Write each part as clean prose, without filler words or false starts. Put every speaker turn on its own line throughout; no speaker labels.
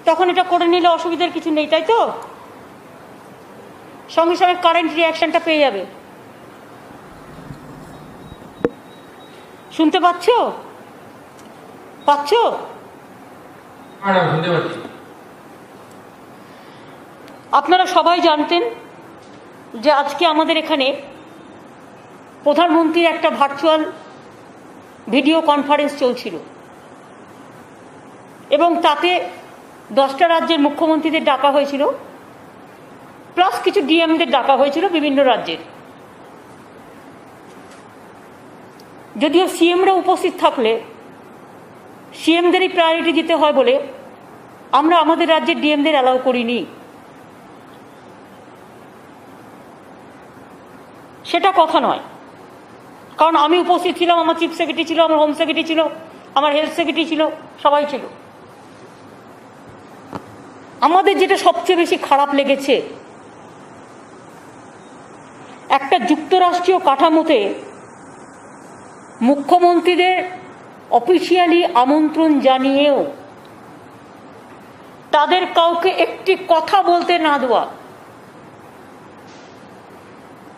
তখন এটা করে নিলে অসুবিধার কিছু নেই, তাই তো? সঙ্গে সঙ্গে কারেন্ট রিয়াকশনটা পেয়ে যাবে। শুনতে পাচ্ছ? আপনারা সবাই জানতেন যে আজকে আমাদের এখানে প্রধানমন্ত্রীর একটা ভার্চুয়াল ভিডিও কনফারেন্স চলছিল এবং তাতে 10টা রাজ্যের মুখ্যমন্ত্রীদের ডাকা হয়েছিল, প্লাস কিছু ডিএমদের ডাকা হয়েছিল বিভিন্ন রাজ্যের। যদিও সিএমরা উপস্থিত থাকলে সিএমদেরই প্রায়োরিটি দিতে হয় বলে আমরা আমাদের রাজ্যের ডিএমদের অ্যালাউ করিনি। সেটা কথা নয়, কারণ আমি উপস্থিত ছিলাম, আমার চিফ সেক্রেটারি ছিল, আমার হোম সেক্রেটারি ছিল, আমার হেলথ সেক্রেটারি ছিল, সবাই ছিল। আমাদের যেটা সবচেয়ে বেশি খারাপ লেগেছে, একটা যুক্তরাষ্ট্রীয় কাঠামোতে মুখ্যমন্ত্রীদের অফিসিয়ালি আমন্ত্রণ জানিয়েও তাদের কাউকে একটি কথা বলতে না দেওয়া,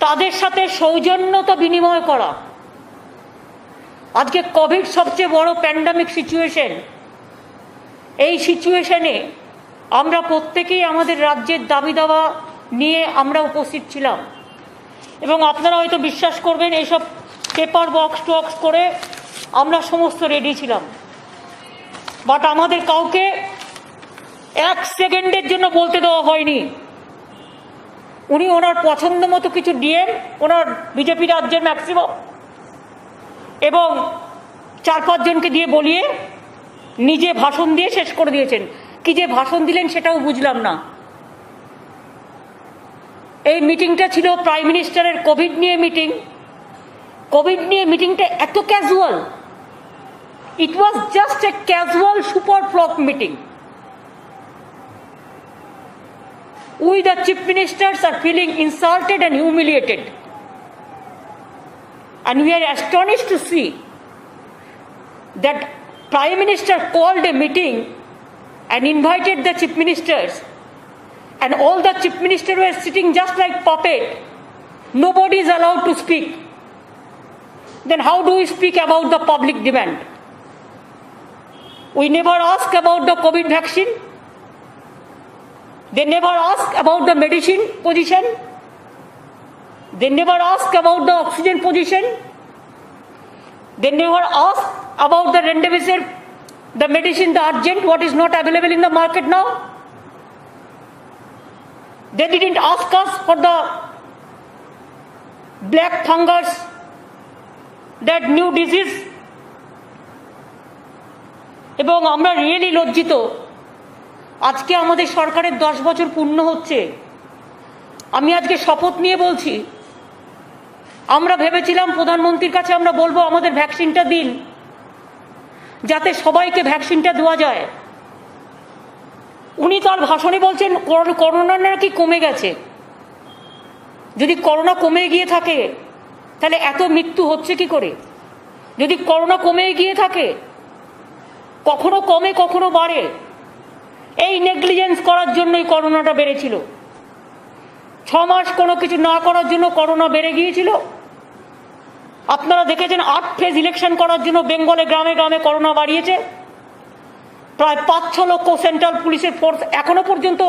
তাদের সাথে সৌজন্যতা বিনিময় করা। আজকে কোভিড সবচেয়ে বড় প্যান্ডামিক সিচুয়েশন, এই সিচুয়েশনে আমরা প্রত্যেকেই আমাদের রাজ্যের দাবি দাওয়া নিয়ে আমরা উপস্থিত ছিলাম এবং আপনারা হয়তো বিশ্বাস করবেন এইসব পেপার বক্স টক্স করে আমরা সমস্ত রেডি ছিলাম, বাট আমাদের কাউকে 1 সেকেন্ডের জন্য বলতে দেওয়া হয়নি। উনি ওনার পছন্দ মতো কিছু ডিএম, ওনার বিজেপি রাজ্যের ম্যাক্সিমাম এবং 4-5 জনকে দিয়ে বলিয়ে নিজে ভাষণ দিয়ে শেষ করে দিয়েছেন। কি যে ভাষণ দিলেন সেটাও বুঝলাম না। এই মিটিংটা ছিল প্রাইম মিনিস্টারের কোভিড নিয়ে মিটিং। কোভিড নিয়ে মিটিংটা এত casual, it was just a casual super flock meeting. We the chief ministers are feeling insulted and humiliated, and we are astonished to see that Prime Minister called a meeting and invited the chief ministers, and all the chief ministers were sitting just like puppet. Nobody is allowed to speak. Then how do we speak about the public demand? We never ask about the COVID vaccine. They never ask about the medicine position. They never ask about the oxygen position. They never ask about the remdesivir, the medicine, the urgent, what is not available in the market now. They didn't ask us for the black fungus, that new disease. এবং আমরা really লজ্জিত। আজকে আমাদের সরকারের 10 বছর পূর্ণ হচ্ছে। আমি আজকে শপথ নিয়ে বলছি, আমরা ভেবেছিলাম প্রধানমন্ত্রীর কাছে আমরা বলবো আমাদের ভ্যাকসিনটা দিন, যাতে সবাইকে ভ্যাকসিনটা দেওয়া যায়। উনি তার ভাষণে বলছেন করোনা নাকি কমে গেছে। যদি করোনা কমে গিয়ে থাকে তাহলে এত মৃত্যু হচ্ছে কি করে? যদি করোনা কমে গিয়ে থাকে, কখনো কমে কখনো বাড়ে, এই নেগলিজেন্স করার জন্যই করোনাটা বেড়েছিল। 6 মাস কোনো কিছু না করার জন্য করোনা বেড়ে গিয়েছিল। আপনারা দেখেছেন 8 ফেজ ইলেকশন করার জন্য বেঙ্গলে গ্রামে গ্রামে করোনা বাড়িয়েছে। প্রায় 5-6 লক্ষ সেন্ট্রাল পুলিশের ফোর্স এখনো পর্যন্ত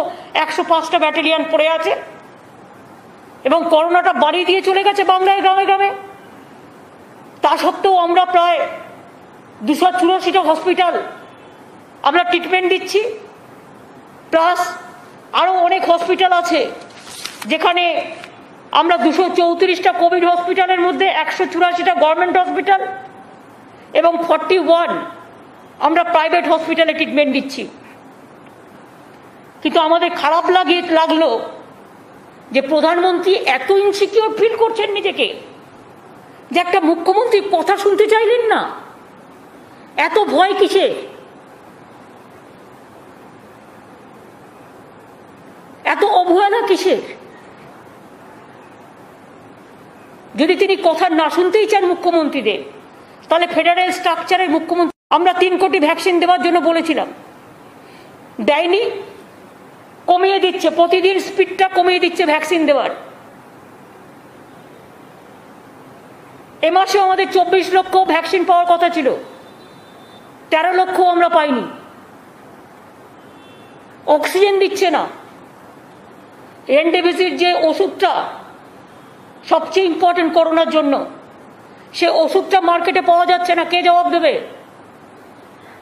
105টা ব্যাটালিয়ন পড়ে আছে এবং করোনাটা বাড়িয়ে দিয়ে চলে গেছে বাংলায় গ্রামে গ্রামে। তা সত্ত্বেও আমরা প্রায় 284টা হসপিটাল আমরা ট্রিটমেন্ট দিচ্ছি, প্লাস আরও অনেক হসপিটাল আছে যেখানে আমরা 234টা কোভিড হসপিটালের মধ্যে 184টা গভর্নমেন্ট হসপিটাল এবং 41 আমরা প্রাইভেট হসপিটালে ট্রিটমেন্ট দিচ্ছি। কিন্তু আমাদের খারাপ লাগলো যে প্রধানমন্ত্রী এত ইনসিকিউর ফিল করছেন নিজেকে যে একটা মুখ্যমন্ত্রী কথা শুনতে চাইলেন না। এত ভয় কিসের? এত অবহেলা কিসের? যদি তিনি কথা না শুনতেই চান মুখ্যমন্ত্রীদের, তাহলে ফেডারেল স্ট্রাকচারের মুখ্যমন্ত্রী আমরা 3 কোটি ভ্যাকসিন দেওয়ার জন্য বলেছিলাম। দেয়নি, কমিয়ে দিচ্ছে, প্রতিদিন স্পিডটা কমিয়ে দিচ্ছে ভ্যাকসিন দেওয়ার। এ মাসে আমাদের 24 লক্ষ ভ্যাকসিন পাওয়ার কথা ছিল, 13 লক্ষ আমরা পাইনি। অক্সিজেন দিচ্ছে না। রেমডেসিভির যে ওষুধটা সবচেয়ে ইম্পর্টেন্ট করোনার জন্য, সে ওষুধটা মার্কেটে পাওয়া যাচ্ছে না। কে জবাব দেবে?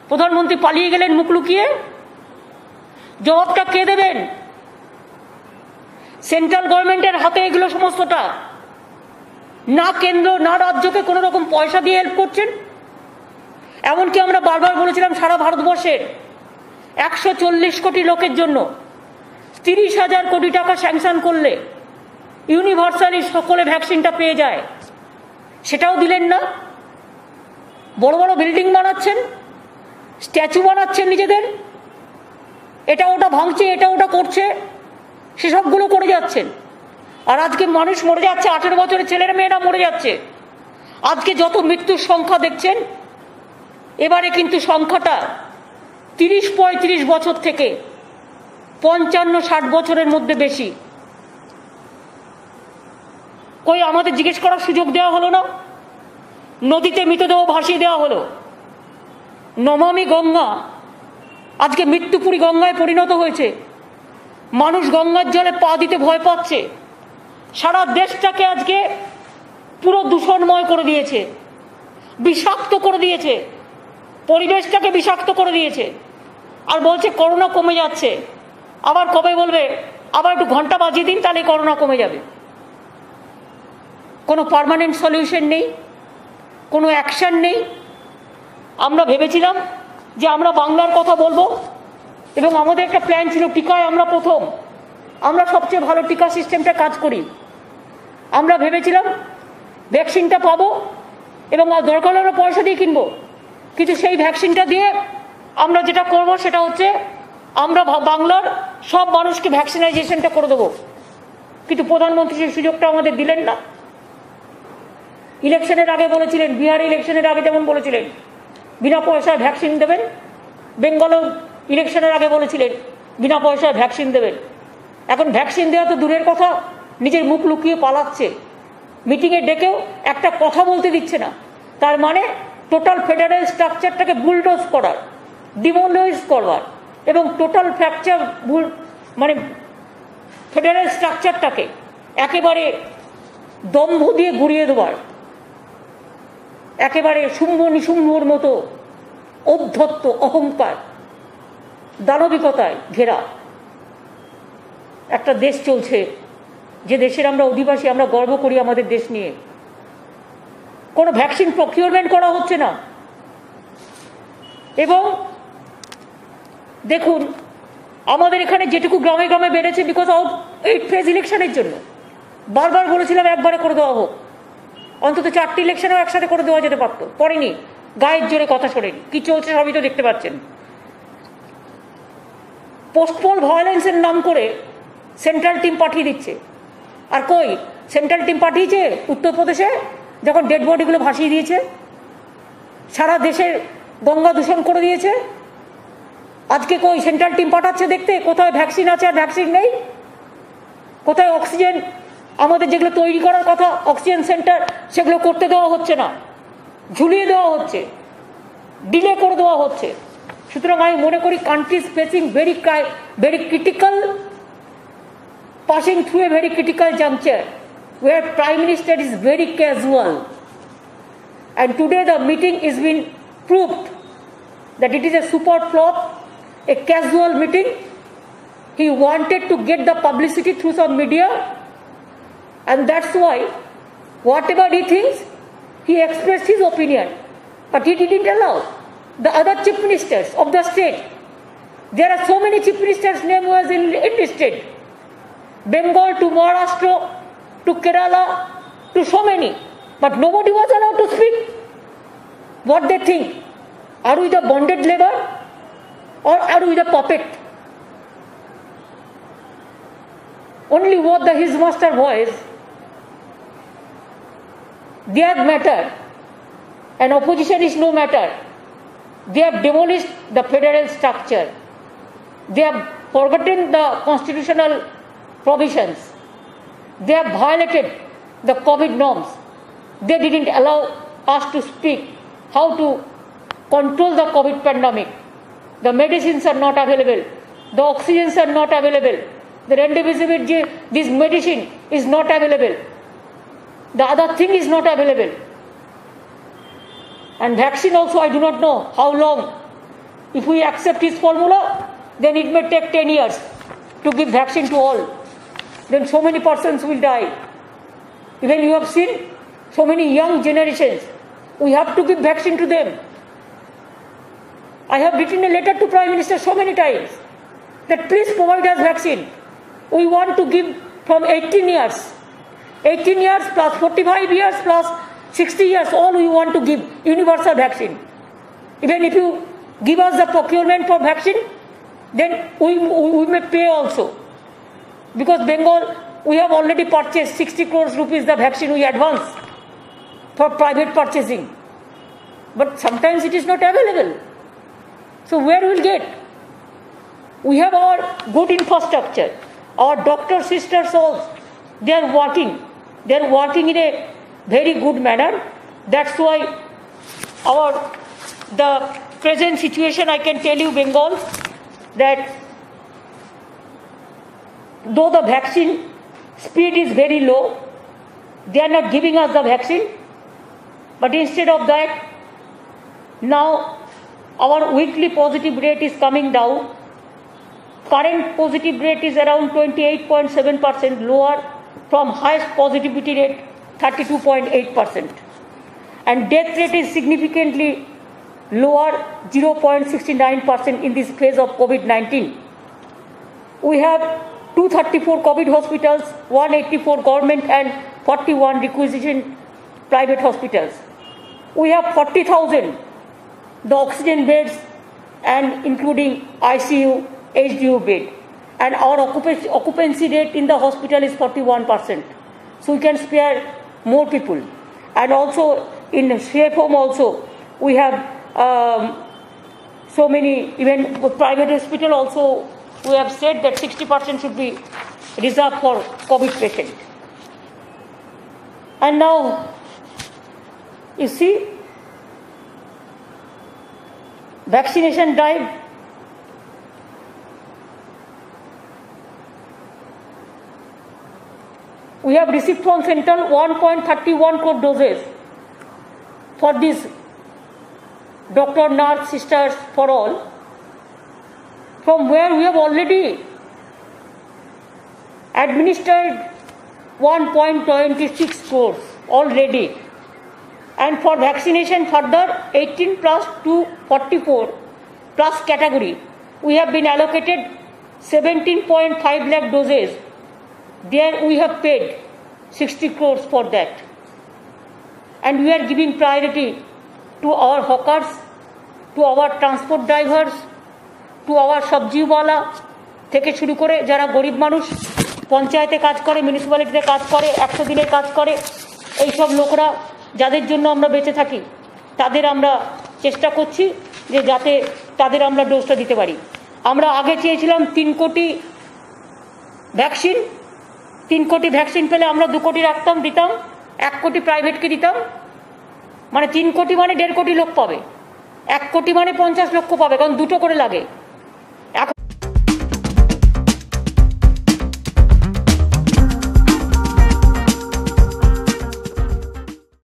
প্রধানমন্ত্রী পালিয়ে গেলেন মুখ লুকিয়ে, জবাবটা কে দেবেন? সেন্ট্রাল গভর্নমেন্টের হাতে এগুলো সমস্তটা। না কেন্দ্র না রাজ্যকে কোনো রকম পয়সা দিয়ে হেল্প করছেন। এমনকি আমরা বারবার বলেছিলাম সারা ভারতবর্ষের 140 কোটি লোকের জন্য 30,000 কোটি টাকা স্যাংশন করলে ইউনিভার্সালি সকলে ভ্যাকসিনটা পেয়ে যায়, সেটাও দিলেন না। বড় বড় বিল্ডিং বানাচ্ছেন, স্ট্যাচু বানাচ্ছেন নিজেদের, এটা ওটা ভাঙছে, এটা ওটা করছে, সেসবগুলো করে যাচ্ছেন। আর আজকে মানুষ মরে যাচ্ছে, 18 বছরের ছেলেরা মেয়েরা মরে যাচ্ছে। আজকে যত মৃত্যুর সংখ্যা দেখছেন, এবারে কিন্তু সংখ্যাটা 30-35 বছর থেকে 55-60 বছরের মধ্যে বেশি। কই আমাদের জিজ্ঞেস করার সুযোগ দেওয়া হলো না? নদীতে মৃতদেহ ভাসিয়ে দেওয়া হলো। নমামি গঙ্গা আজকে মৃত্যুপুরী গঙ্গায় পরিণত হয়েছে। মানুষ গঙ্গার জলে পা দিতে ভয় পাচ্ছে। সারা দেশটাকে আজকে পুরো দূষণময় করে দিয়েছে, বিষাক্ত করে দিয়েছে, পরিবেশটাকে বিষাক্ত করে দিয়েছে। আর বলছে করোনা কমে যাচ্ছে। আবার কবে বলবে আবার একটু ঘন্টা বাজিয়ে দিন, তাহলে করোনা কমে যাবে। কোনো পার্মানেন্ট সলিউশন নেই, কোনো অ্যাকশন নেই। আমরা ভেবেছিলাম যে আমরা বাংলার কথা বলবো, এবং আমাদের একটা প্ল্যান ছিল টিকায় আমরা প্রথম, আমরা সবচেয়ে ভালো টিকা সিস্টেমটা কাজ করি। আমরা ভেবেছিলাম ভ্যাকসিনটা পাবো এবং দরকার হলে আমরা পয়সা দিয়ে কিনবো, কিন্তু সেই ভ্যাকসিনটা দিয়ে আমরা যেটা করব সেটা হচ্ছে আমরা বাংলার সব মানুষকে ভ্যাকসিনাইজেশনটা করে দেবো। কিন্তু প্রধানমন্ত্রী সেই সুযোগটা আমাদের দিলেন না। ইলেকশনের আগে বলেছিলেন, বিহার ইলেকশনের আগে যেমন বলেছিলেন বিনা পয়সায় ভ্যাকসিন দেবেন, বেঙ্গলেও ইলেকশনের আগে বলেছিলেন বিনা পয়সায় ভ্যাকসিন দেবেন। এখন ভ্যাকসিন দেওয়া তো দূরের কথা, নিজের মুখ লুকিয়ে পালাচ্ছে। মিটিংয়ে ডেকেও একটা কথা বলতে দিচ্ছে না। তার মানে টোটাল ফেডারেল স্ট্রাকচারটাকে বুলডোজ করার, ডিমোলাইজ করবার এবং টোটাল ফ্র্যাকচার মানে ফেডারেল স্ট্রাকচারটাকে একেবারে দম্ভ দিয়ে গুড়িয়ে দেওয়ার, একেবারে শুম্ভ নিশুম্ভর মতো ঔদ্ধত্য, অহংকার, দানবিকতায় ঘেরা একটা দেশ চলছে, যে দেশের আমরা অধিবাসী। আমরা গর্ব করি আমাদের দেশ নিয়ে। কোনো ভ্যাকসিন প্রকিউরমেন্ট করা হচ্ছে না। এবং দেখুন আমাদের এখানে যেটুকু গ্রামে গ্রামে বেড়েছে বিকজ অফ 8 ফেজ ইলেকশনের জন্য। বারবার বলেছিলাম একবারে করে দেওয়া হোক, অন্তত 4টি ইলেকশনেও একসাথে করে দেওয়া যেতে পারতো, করেনি। গায়ের জোরে কথা শোনেনি। কি চলছে সবই তো দেখতে পাচ্ছেন। পোস্টপোল ভায়োলেন্সের নাম করে সেন্ট্রাল টিম পাঠিয়ে দিচ্ছে। আর কই সেন্ট্রাল টিম পাঠিয়েছে উত্তরপ্রদেশে, যখন ডেড বডিগুলো ভাসিয়ে দিয়েছে, সারা দেশের গঙ্গা দূষণ করে দিয়েছে। আজকে কই সেন্ট্রাল টিম পাঠাচ্ছে দেখতে কোথায় ভ্যাকসিন আছে আর ভ্যাকসিন নেই, কোথায় অক্সিজেন আমাদের যেগুলো তৈরি করার কথা অক্সিজেন সেন্টার, সেগুলো করতে দেওয়া হচ্ছে না, ঝুলিয়ে দেওয়া হচ্ছে, ডিলে করে দেওয়া হচ্ছে। সুতরাং আমি মনে করি country is facing very critical, passing through a very critical juncture where Prime Minister is very casual, and today the meeting is been proved that it is a super flop, a casual meeting. He wanted to get the publicity through some media, and that's why whatever he thinks, he expressed his opinion, but he didn't allow the other chief ministers of the state. There are so many chief ministers' name was in the state, Bengal to Maharashtra to Kerala to so many, but nobody was allowed to speak what they think. Are we the bonded labor or are we the puppet? Only what his master voice, their matter, and opposition is no matter. They have demolished the federal structure. They have forgotten the constitutional provisions. They have violated the COVID norms. They didn't allow us to speak how to control the COVID pandemic. The medicines are not available. The oxygens are not available. The remdesivir, this medicine is not available. The other thing is not available. And vaccine also, I do not know how long. If we accept his formula, then it may take 10 years to give vaccine to all. Then so many persons will die. Even you have seen so many young generations. We have to give vaccine to them. I have written a letter to Prime Minister so many times that please provide us vaccine. We want to give from 18 years. 18 years plus 45 years plus 60 years, all we want to give universal vaccine. Even if you give us the procurement for vaccine, then we may pay also. Because Bengal, we have already purchased 60 crores rupees the vaccine we advance for private purchasing. But sometimes it is not available. So where will get? We have our good infrastructure. Our doctor sisters also, they are working. They are working in a very good manner. That's why the present situation, I can tell you, Bengal, that though the vaccine speed is very low, they are not giving us the vaccine. But instead of that, now our weekly positive rate is coming down. Current positive rate is around 28.7%, lower from highest positivity rate 32.8%. And death rate is significantly lower, 0.69% in this phase of COVID-19. We have 234 COVID hospitals, 184 government and 41 requisition private hospitals. We have 40,000 the oxygen beds and including ICU, HDU bed. And our occupancy rate in the hospital is 41%. So we can spare more people. And also in safe home also, we have so many, even with private hospital also, we have said that 60% should be reserved for COVID patient. And now, you see, vaccination drive. We have received from Central 1.31 crore doses for this doctor, nurse, sisters, for all, from where we have already administered 1.26 crores already. And for vaccination further 18 plus to 44 plus category, we have been allocated 17.5 lakh doses. There we have paid 60 crores for that. And we are giving priority to our hawkers, to our transport drivers, to our sabjiwala, থেকে শুরু করে যারা গরিব মানুষ পঞ্চায়েতে কাজ করে, মিউনিসিপ্যালিটিতে কাজ করে, 100 দিনের কাজ করে, এই সব লোকরা যাদের জন্য আমরা বেঁচে থাকি, তাদের আমরা চেষ্টা করছি যে যাতে তাদের আমরা ডোজটা দিতে পারি। আমরা আগে চেয়েছিলাম 3 কোটি ভ্যাকসিন, 3 কোটি ভ্যাকসিন পেলে আমরা 2 কোটি রাখতাম, দিতাম, 1 কোটি প্রাইভেটকে দিতাম, মানে 3 কোটি মানে 1.5 কোটি লোক পাবে, 1 কোটি মানে 50 লক্ষ পাবে, কারণ 2টো করে লাগে।